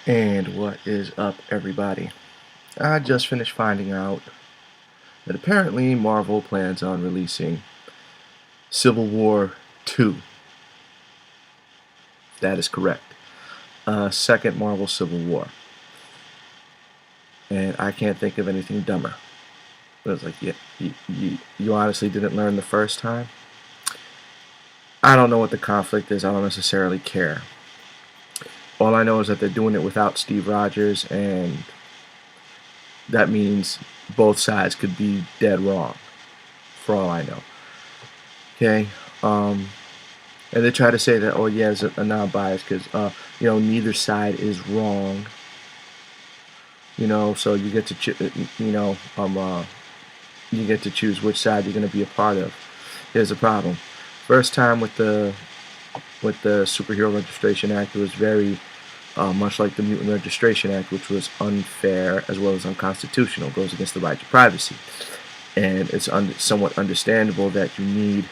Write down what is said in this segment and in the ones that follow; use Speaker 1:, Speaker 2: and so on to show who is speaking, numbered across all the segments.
Speaker 1: And what is up, everybody? I just finished finding out that apparently Marvel plans on releasing Civil War 2. That is correct. Second Marvel Civil War. And I can't think of anything dumber. It was like, yeah, you honestly didn't learn the first time? I don't know what the conflict is. I don't necessarily care. All I know is that they're doing it without Steve Rogers, and that means both sides could be dead wrong, for all I know. Okay, and they try to say that, oh yeah, it's a non-bias because neither side is wrong. So you get to you get to choose which side you're going to be a part of. Here's the problem: first time with the Superhero Registration Act, it was very much like the Mutant Registration Act, which was unfair as well as unconstitutional, goes against the right to privacy. And it's somewhat understandable that you need,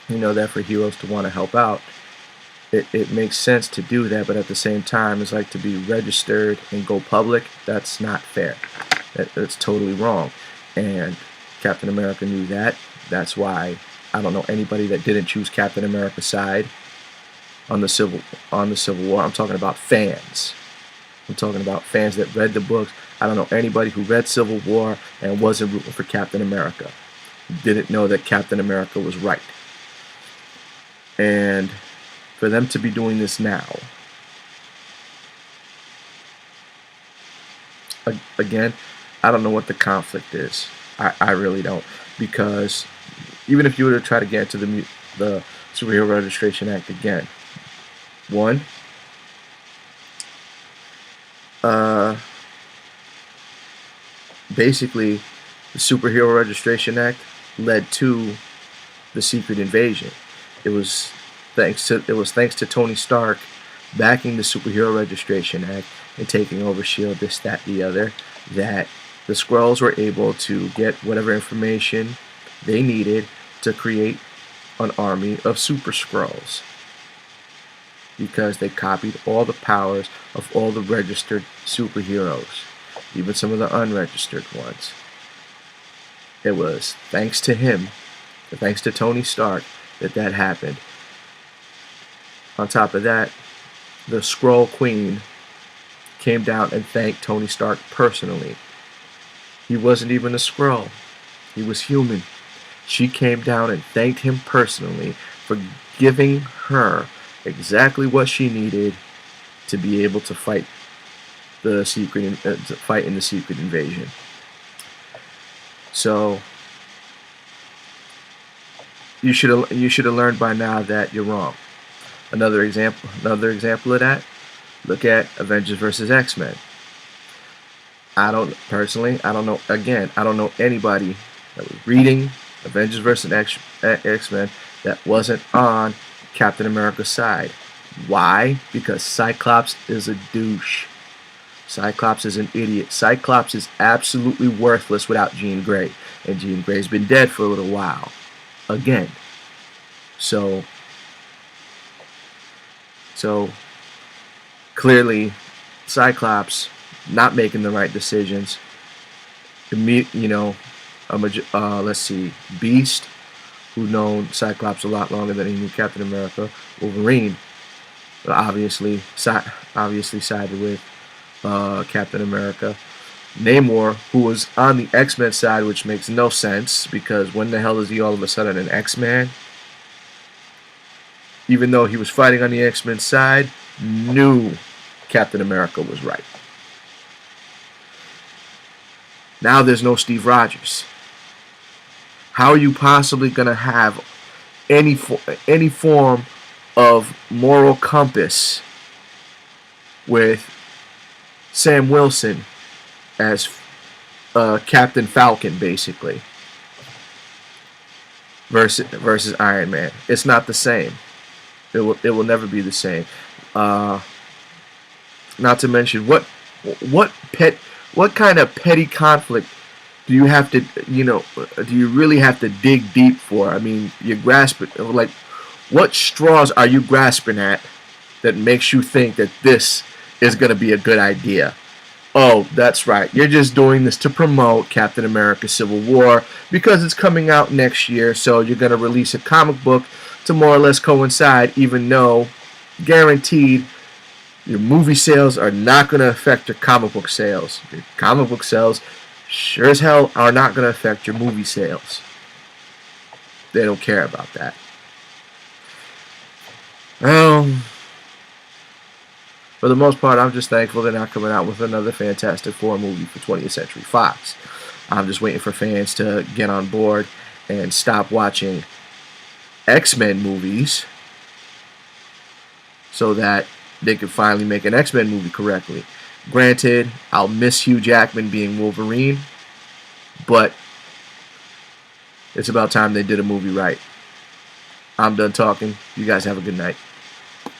Speaker 1: that for heroes to want to help out. It makes sense to do that, but at the same time, it's like to be registered and go public. That's not fair. That's totally wrong. And Captain America knew that. That's why I don't know anybody that didn't choose Captain America's side on the Civil War. I'm talking about fans. I'm talking about fans that read the books. I don't know anybody who read Civil War and wasn't rooting for Captain America. Didn't know that Captain America was right. And for them to be doing this now, again, I don't know what the conflict is. I really don't, because even if you were to try to get into the Superhero Registration Act again, one, basically, the Superhero Registration Act led to the Secret Invasion. It was thanks to Tony Stark backing the Superhero Registration Act and taking over S.H.I.E.L.D., this, that, the other, that the Skrulls were able to get whatever information they needed to create an army of Super Skrulls, because they copied all the powers of all the registered superheroes, even some of the unregistered ones. It was thanks to him, thanks to Tony Stark, that happened. On top of that, the Skrull Queen came down and thanked Tony Stark personally. He wasn't even a Skrull. He was human. She came down and thanked him personally for giving her exactly what she needed to be able to fight in the Secret Invasion. So you should have learned by now that you're wrong. Another example of that, look at Avengers XMen. I don't know anybody that was reading Avengers X-Men that wasn't on Captain America's side. Why? Because Cyclops is a douche. Cyclops is an idiot. Cyclops is absolutely worthless without Jean Grey. And Jean Grey's been dead for a little while. Again. So clearly, Cyclops not making the right decisions. Let's see, Beast, who known Cyclops a lot longer than he knew Captain America. Wolverine, obviously sided with Captain America. Namor, who was on the X-Men side, which makes no sense, because when the hell is he all of a sudden an X-Man? Even though he was fighting on the X-Men side, knew Captain America was right. Now there's no Steve Rogers. How are you possibly going to have any form of moral compass with Sam Wilson as Captain Falcon, basically, versus Iron Man? It's not the same. It will never be the same. Not to mention what kind of petty conflict do you have to do you really have to dig deep for? I mean, you're grasping, like, what straws are you grasping at that makes you think that this is going to be a good idea. Oh, that's right. You're just doing this to promote Captain America Civil War because it's coming out next year, so you're going to release a comic book to more or less coincide, even though guaranteed your movie sales are not going to affect your comic book sales. Your comic book sales sure as hell are not going to affect your movie sales. They don't care about that. Well, for the most part, I'm just thankful they're not coming out with another Fantastic Four movie for 20th Century Fox. I'm just waiting for fans to get on board and stop watching X-Men movies so that they can finally make an X-Men movie correctly. Granted, I'll miss Hugh Jackman being Wolverine, but it's about time they did a movie right. I'm done talking. You guys have a good night.